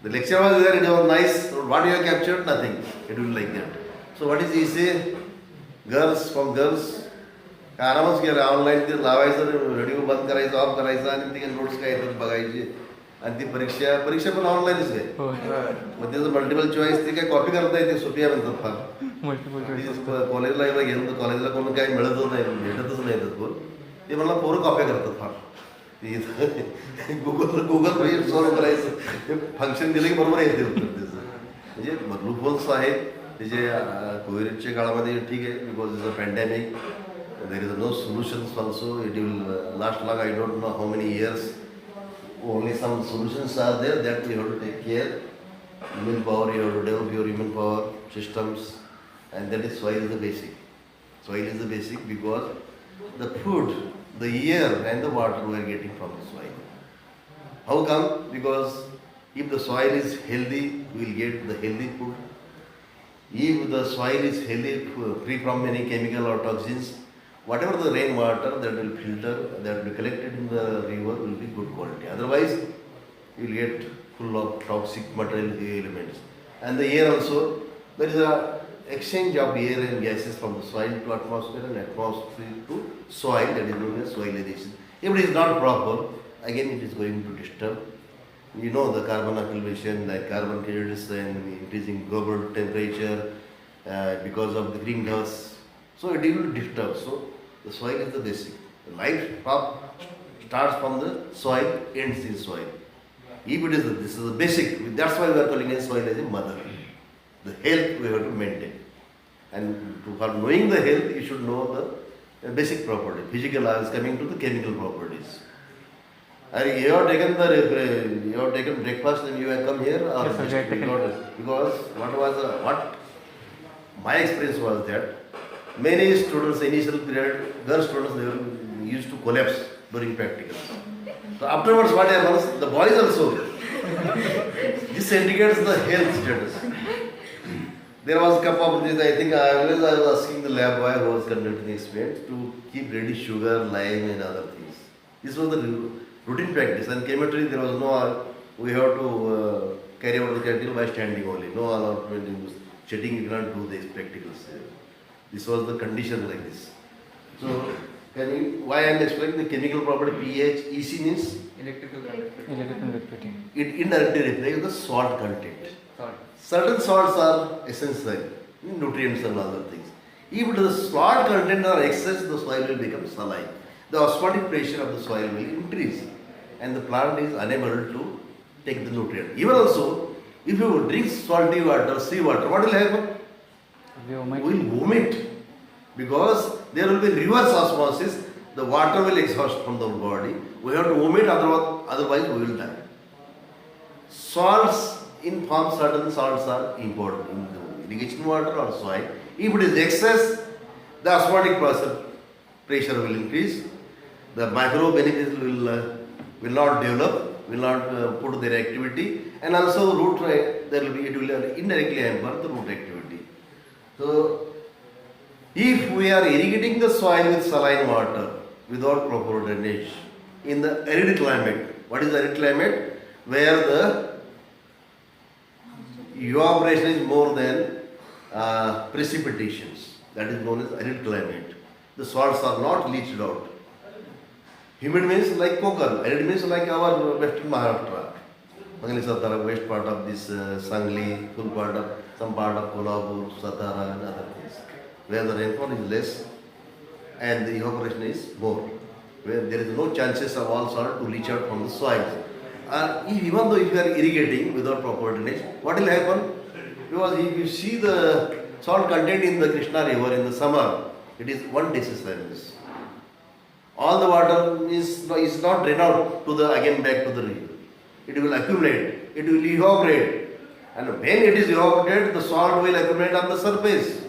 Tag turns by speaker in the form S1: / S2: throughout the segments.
S1: The lecture was there, it was nice. So what you have captured? Nothing. It will be like that. So what is he say? Girls from girls. आरामच केलं online ते लावायचं video बंद करायचा of करायचा आणि ते notes काय येतात बघायची आणि ती परीक्षा पण ऑनलाईनच आहे. मग त्याचं मल्टिपल चॉईस ते काय कॉपी करता येते सोपी म्हणतात फार. कॉलेजला घेऊन तर कॉलेजला कोण काही मिळतच नाही भेटतच नाही कोण ते मला पोरं कॉप्या करतात फार. गुगल सॉल्व्ह करायचं फंक्शन दिलं की बरोबर येते उत्तर त्याचं. म्हणजे लूपहोल्स आहेत त्याचे कोविडच्या काळामध्ये ठीक आहे because is a pandemic. There is no solutions also. It will last long. I don't know how many years. Only some solutions are there that you have to take care. Human power, you have to develop your human power systems, and that is soil is the basic. Soil is the basic because the food, the air, and the water we are getting from the soil. How come? Because if the soil is healthy, we will get the healthy food. If the soil is healthy, free from any chemical or toxins, whatever the rainwater that will filter, that will be collected in the river will be good quality. Otherwise, you will get full of toxic material elements. And the air also, there is a exchange of air and gases from the soil to atmosphere and atmosphere to soil, that is known as soilization. If it is not proper, again it is going to disturb. You know the carbon accumulation, like carbon credits and increasing global temperature because of the greenhouse. So it will disturb. So the soil is the basic. The life starts from the soil, ends in soil. If it is this is the basic. That's why we are calling it soil as a mother. The health we have to maintain, and for knowing the health, you should know the basic property. Physical. I was coming to the chemical properties. You have taken breakfast and you have come here, or yes, because what my experience was that. Many students, initial period, girl students, they used to collapse during practicals. So afterwards, what happens? The boys also. This indicates the health status. There was a cup of this. I think I was asking the lab boy who was conducting the experiment to keep ready sugar, lime, and other things. This was the routine practice. And chemistry, there was no. We have to carry out the canteen by standing only. No allotment in sitting. You cannot do these practicals. This was the condition like this. So, why I am explaining the chemical property pH, EC means
S2: electrical conductivity.
S1: It indirectly reflects the salt content. Certain salts are essential, nutrients and other things. If the salt content are excess, the soil will become saline. The osmotic pressure of the soil will increase, and the plant is unable to take the nutrient. Even also, if you drink salty water, sea water, what will happen? We will vomit, because there will be reverse osmosis. The water will exhaust from the body. We have to vomit, otherwise we will die. Salts in form, certain salts are important in the irrigation water or soil. If it is excess, the osmotic pressure will increase. The microorganisms will not develop, will not put their activity, and also root it will indirectly hamper the root activity. So, if we are irrigating the soil with saline water without proper drainage in the arid climate, what is arid climate? Where the evaporation is more than precipitations, that is known as arid climate. The salts are not leached out. Humid means like Konkan, arid means like our western Maharashtra. Satara, west part of this Sangli, full part of some part of Kolhapur, Satara and other things, where the rainfall is less and the evaporation is more, where there is no chances of all salt to leach out from the soils. Even though if you are irrigating without proper drainage, what will happen? Because if you see the salt content in the Krishna river in the summer, it is 1 decibel. All the water is not drained out to the again back to the river. It will accumulate, it will evaporate, and when it is evaporated, the salt will accumulate on the surface.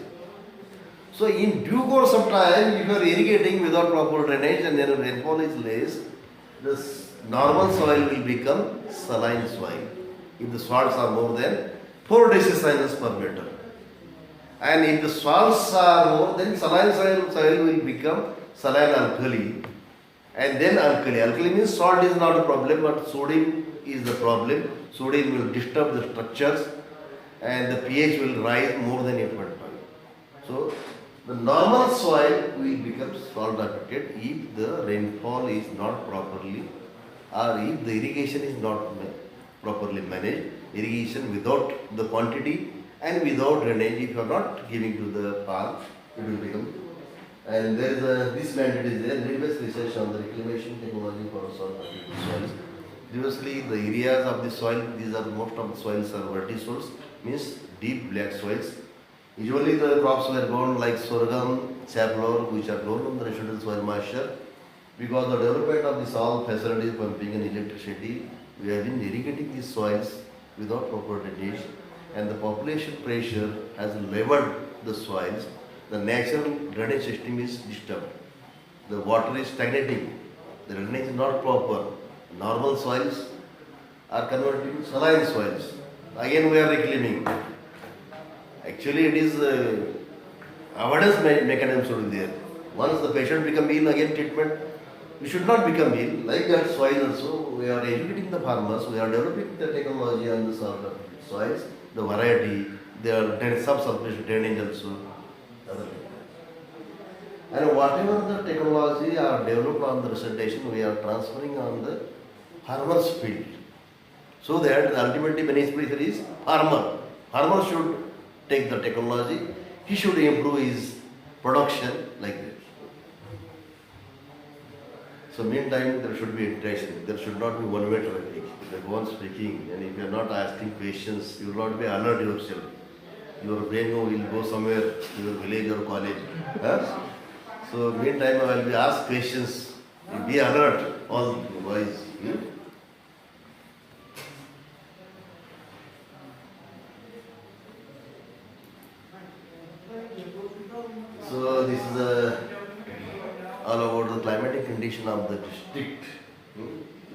S1: So in due course of time, if you are irrigating without proper drainage and then rainfall is less, the normal soil will become saline soil. If the salts are more than 4 decibels per meter. And if the salts are more, then saline soil will become saline alkali. And then alkali. Alkali means salt is not a problem, but sodium is the problem. Sodium will disturb the structures and the pH will rise more than 8.5. So the normal soil will become salt affected if the rainfall is not properly or if the irrigation is not properly managed. Irrigation without the quantity and without drainage, if you are not giving to the farm, it will become. And there is this mandate is there, rigorous research on the reclamation technology for salt affected soils. Previously, the areas of the soil, these are most of the soils are vertisols, means deep black soils. Usually the crops were grown like sorghum, safflower, which are grown on the residual soil moisture. Because the development of the soil facilities, pumping and electricity, we have been irrigating these soils without proper drainage, and the population pressure has leveled the soils. The natural drainage system is disturbed. The water is stagnating. The drainage is not proper. Normal soils are converted to saline soils. Again we are reclaiming. Actually it is avoidance mechanism should be there. Once the patient become ill, again treatment. We should not become ill. Like that soil also, we are educating the farmers, we are developing the technology on the soils, the variety, the subsurface drainage also. Other things. And whatever the technology are developed on the recitation, we are transferring on the farmer's field. So that the ultimately beneficiary is farmer. Farmer should take the technology, he should improve his production like that. So meantime there should be interaction, there should not be one way traffic. Like one speaking, and if you are not asking questions, you will not be alert yourself. Your brain will go somewhere to your village or college. Huh? So meantime I will be asked questions. You be alert, all wise. So this is all about the climatic condition of the district.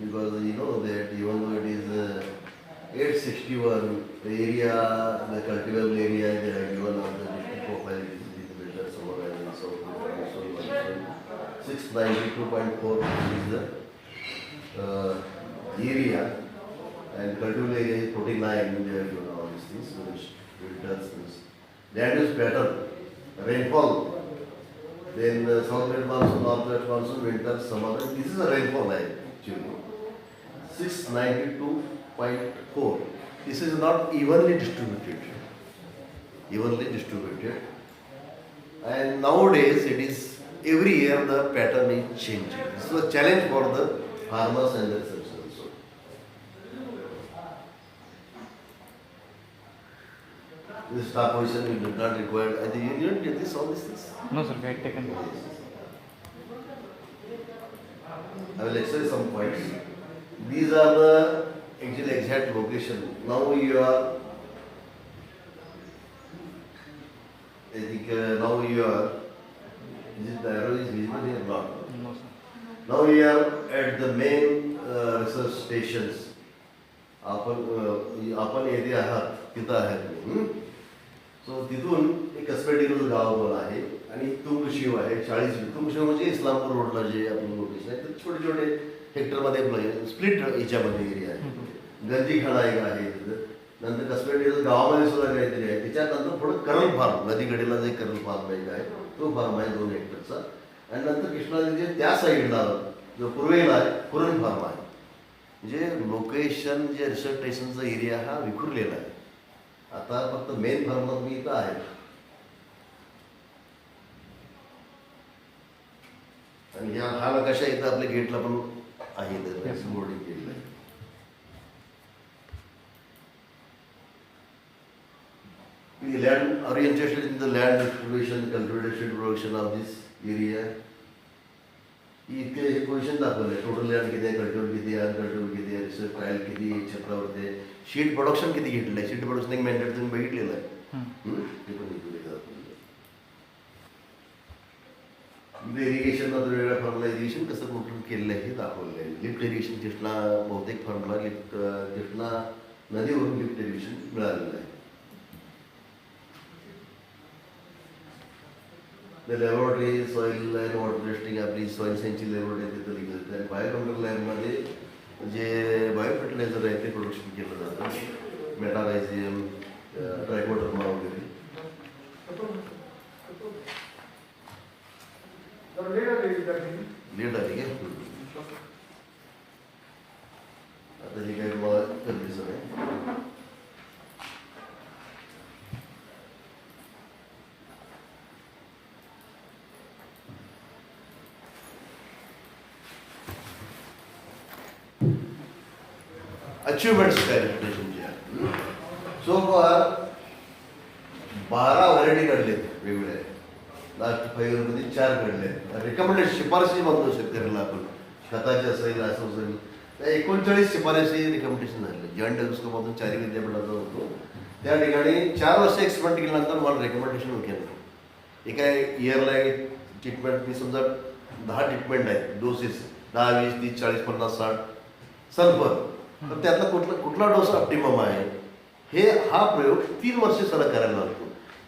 S1: Because you know that even though it is 861, the area, the cultivable area they have given on the district profile, it is in the middle somewhere in South. 692.4 is the area, and cultivable area is 49, they have given all these things, which winters, land use pattern, rainfall, then southwest monsoon, northwest monsoon, winter, summer, this is a rainfall line actually. 692.4. This is not evenly distributed. And nowadays it is every year the pattern is changing. This is a challenge for the farmers and the researchers also. This top position you did not require. I think you didn't get this all these things.
S2: No, sir, I had taken.
S1: I will explain some points. These are the actually exact location. Now you are, I think now you are, is it the arrow is visible here or not?
S2: No, sir.
S1: Now we are at the main research stations. आपण येथे आहात तिथं आहेत. सो तिथून एक कसबेडिरोज गाव पण आहे आणि तुंगशिव आहे 40 तुंगशिव म्हणजे इस्लामपूर रोडला जे आपलं लोकेशन आहे ते छोटे छोटे हेक्टरमध्ये स्प्लिट याच्यामध्ये एरिया आहे. गंजीखाना एक आहे तिथं. नंतर कसबेडिरोज गावामध्ये सुद्धा काहीतरी आहे. त्याच्यानंतर पुढे करल फार्म नदीकडेला जे करल फार्म एक आहे तो फार्म आहे 2 हेक्टरचा. आणि नंतर कृष्णा नदीच्या त्या साईडला जो पूर्वेला आहे कुरण फार्म आहे. म्हणजे लोकेशन जे रिसर्च स्टेशनचा एरिया हा विखुरलेला आहे. आता फक्त मेन फार्म मी इथं आहे. आणि हा नकाशा इथं आपल्या गेटला पण आहे बोर्डिंग केलेलं आहे. Land are you interested in the land exploration, cultivation, production of this area? इथे हे पोझिशन दाखवलंय. टोटल लँड किती आहे, कल्टिवेट किती आहे, अनकल्टिवेट किती आहे, रिसर्च ट्रायल किती आहे, क्षेत्रावरती आहे, शीट प्रोडक्शन किती घेतलं आहे. शीट प्रोडक्शन एक मॅन्डेट तुम्ही बघितलेलं आहे. ते पण इरिगेशनला तर वेगळ्या फॉर्मला इरिगेशन कसं कुठून केलेलं आहे हे दाखवलेलं आहे. लिफ्ट इरिगेशन कृष्णा बहुतेक फॉर्मला लिफ्ट कृष्णा नदीवरून लिफ्ट इरिगेशन मिळालेलं आहे. The laboratory, soil and water testing आपली सॉइल सायन्सची लॅबोरेटरी तिथं लिहिली होती. आणि बायोकंट्रोल लॅबमध्ये जे बायो फर्टिलायझर आहे ते प्रोडक्शन केलं जातं, मेटारायझियम, ट्रायकोडर्मा वगैरे. लेट आली काय? आता हे काही मला गरजेचं नाही. अचिव्हमेंट्स कॅलिक्युलेशनचे सो फॉर 12 व्हरायटी काढलेत वेगवेगळ्या. लास्ट 5 इयरमध्ये 4 काढले. रिकमेंडेड शिफारशी म्हणतो शेतकऱ्याला आपण, खताचे असेल असं असेल, त्या 39 शिफारशी रिकमेंडेशन झाले. जॉईंट टेलिस्कोपमधून 4 विद्यापीठाचा होतो. त्या ठिकाणी 4 वर्ष एक्सपेरिमेंट केल्यानंतर मला रेकमेंडेशन केलं. एका इयरला ट्रीटमेंट, मी समजा 10 ट्रीटमेंट आहेत, डोसेस 10, 20, 30, 40, 50, 60 सल्फर, तर त्यातला कुठला डोस ऑप्टिमम आहे हे हा प्रयोग 3 वर्ष सलग करायला लागतो.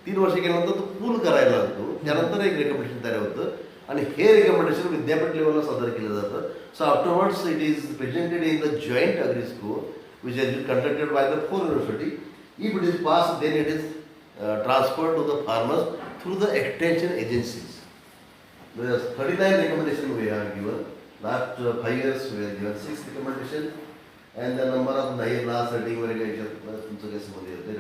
S1: 3 वर्ष केल्यानंतर तो पूल करायला लागतो. त्यानंतर एक रेकमेंडेशन तयार होतं आणि हे रेकमेंडेशन विद्यापीठ लेवलला सादर केलं जातं. So afterwards it is presented in the joint agresco which has been conducted by the 4 university. If it is pass then it is transferred to the farmers through the extension agencies. 39 recommendation we have given. Last 5 years we have given 6 recommendation. And the number of last article where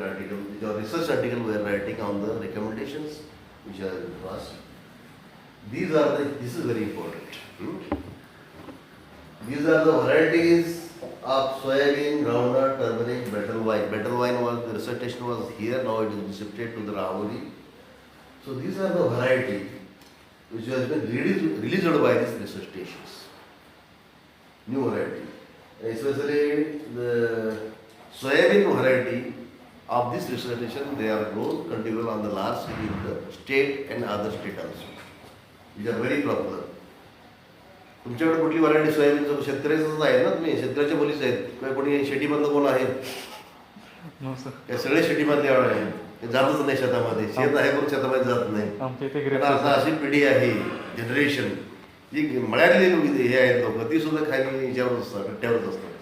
S1: article, research article we are writing on the recommendations which are passed. This is very important. These are the varieties of soybean, groundnut, turmeric, betel wine. Betel wine was, the dissertation was here, now it is shifted to the Rahuri. So these are the variety which has been released by these research stations. New variety. Especially the soybean variety of this research station, they are grown cultivar on the large scale in the state and other state also. These are very popular. तुमच्याकडे कुठली variety सोयाबीनचं शेतकऱ्याचंच आहे ना, तुम्ही शेतकऱ्याच्या बोलीच आहेत, किंवा कोणी शेतीमधलं कोण आहे? ते सगळे शेतीमधले आहे, ते जातच नाही शेतामध्ये. शेत आहे पण शेतामध्ये जात नाही. आता अशी पिढी आहे, जनरेशन जी मळ्यातली हे आहेत लोक, ती सुद्धा खाली याच्यावर असतात, कट्ट्यावरच असतात,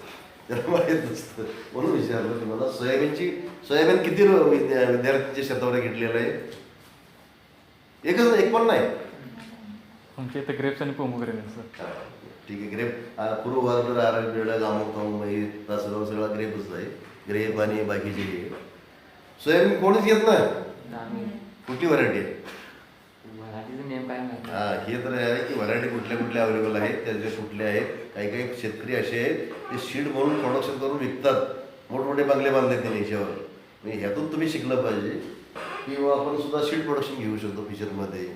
S1: त्याला माहीत नसतं. म्हणून विचारलं तुम्हाला सोयाबीन किती विद्यार्थ्यांच्या शेतावर घेतलेलं आहे? एक पण नाही.
S2: आमच्या इथे ग्रेप्स आणि पोमोग्रेनेट सर.
S1: ठीक आहे. ग्रेप पूर्व भारतात आराखडा गामोता सगळा ग्रेपच आहे. ग्रेप आणि बाकीचे सोयाबीन कोणीच घेत नाही. कुठली व्हरायटी आहे? हे तर आहे की व्हरायटी कुठल्या अवेलेबल आहेत, त्याचे कुठले आहेत. काही शेतकरी असे आहेत ते सीड म्हणून प्रोडक्शन करून विकतात, मोठमोठे बंगले बांधले त्यांनी याच्यावर. ह्यातून तुम्ही शिकलं पाहिजे की आपण सुद्धा सीड प्रोडक्शन घेऊ शकतो फ्युचरमध्ये.